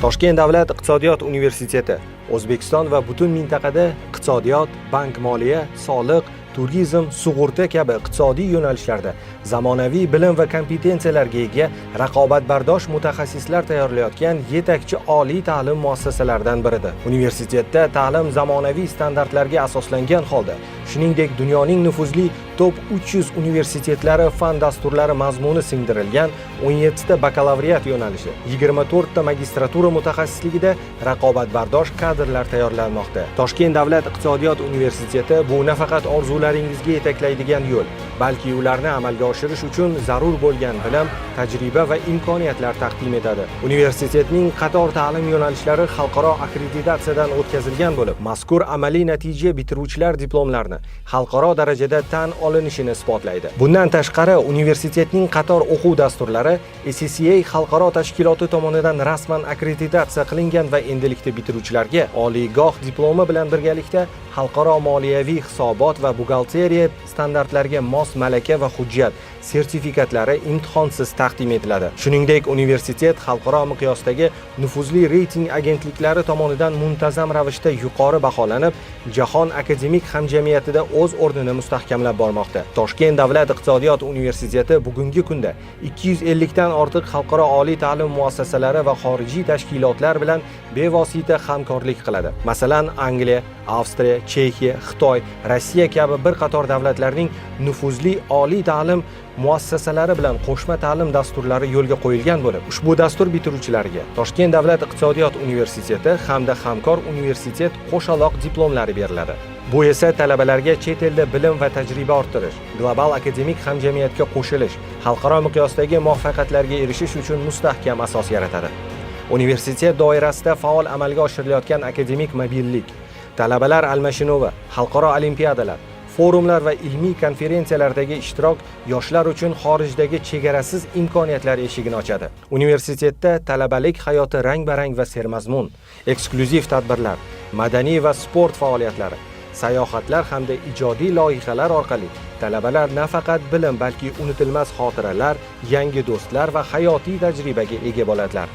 Toshkent davlat iqtisodiyot universiteti O'zbekiston va butun mintaqada iqtisodiyot, bank moliya, soliq, turizm, sug'urta kabi iqtisodiy yo'nalishlarda zamonaviy bilim va kompetensiyalarga ega raqobatbardosh mutaxassislar tayyorlayotgan yetakchi oliy ta'lim muassasalaridan biridir. Universitetda ta'lim zamonaviy standartlarga asoslangan holda, shuningdek dunyoning nufuzli top 300 universitetlari fan dasturlari mazmuni singdirilgan 17 ta bakalavriat yo'nalishi, 24 ta magistratura mutaxassisligida raqobatbardosh kadrlar tayyorlanmoqda. Toshkent davlat iqtisodiyot universiteti bu nafaqat orzularingizga yetaklaydigan yo'l, balki ularni amalga oshirish uchun zarur bo'lgan bilim, tajriba va imkoniyatlar taqdim etadi. Universitetning qator ta'lim yo'nalishlari xalqaro akkreditatsiyadan o'tkazilgan bo'lib, mazkur amaliy natija bitiruvchilar diplomlarini xalqaro darajada tan olinishini isbotlaydi. Bundan tashqari, universitetning qator o'quv dasturlari SCCA xalqaro tashkiloti tomonidan rasman akkreditatsiya qilingan va endilikda bitiruvchilarga oliygoh diplomi bilan birgalikda xalqaro moliyaviy hisobot va buxgalteriya standartlariga mos malaka va hujjat sertifikatlari imtihonsiz taqdim etiladi. Shuningdek, universitet xalqaro miqyosdagi nufuzli reyting agentliklari tomonidan muntazam ravishda yuqori baholanib, jahon akademik hamjamiyatida o'z o'rnini mustahkamlab bormoqda. Toshkent davlat iqtisodiyot universiteti bugungi kunda 250 dan ortiq xalqaro oliy ta'lim muassasalari va xorijiy tashkilotlar bilan bevosita hamkorlik qiladi. Masalan, Angliya, Avstriya, Chexiya, Xitoy, Rossiya kabi bir qator davlatlarning nufuzli oliy ta'lim muassasalari bilan qo'shma ta'lim dasturlari yo'lga qo'yilgan bo'lib, ushbu dastur bitiruvchilariga Toshkent davlat iqtisodiyot universiteti hamda hamkor universitet qo'shaloq diplomlari beriladi. Bu esa talabalarga chet elda bilim va tajriba orttirish, global akademik hamjamiyatga qo'shilish, xalqaro miqyosdagi muvaffaqiyatlarga erishish uchun mustahkam asos yaratadi. Universitet doirasida faol amalga oshirilayotgan akademik mobillik, talabalar almashinuvi, xalqaro olimpiadalar, forumlar va ilmiy konferensiyalardagi ishtirok yoshlar uchun xorijdagi chegarasiz imkoniyatlar eshigini ochadi. Universitetda talabalik hayoti rang-barang va sermazmun, eksklyuziv tadbirlar, madaniy va sport faoliyatlari, sayohatlar hamda ijodiy loyihalar orqali talabalar nafaqat bilim, balki unutilmas xotiralar, yangi do'stlar va hayotiy tajribaga ega bo'ladilar.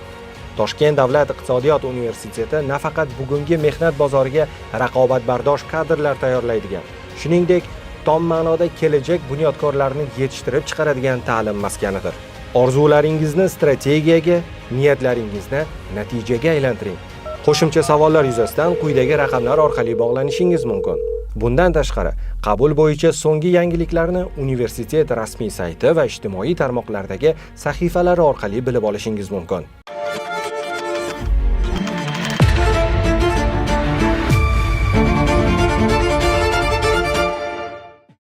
Toshkent davlat iqtisodiyot universiteti nafaqat bugungi mehnat bozoriga raqobatbardosh kadrlar tayyorlaydigan, shuningdek, tom ma'noda kelajak bunyodkorlarini yetishtirib chiqaradigan ta'lim maskanidir. Orzularingizni strategiyaga, niyatlaringizni natijaga aylantiring. Qo'shimcha savollar yuzasidan quyidagi raqamlar orqali bog'lanishingiz mumkin. Bundan tashqari, qabul bo'yicha so'nggi yangiliklarni universitet rasmiy sayti va ijtimoiy tarmoqlardagi sahifalari orqali bilib olishingiz mumkin.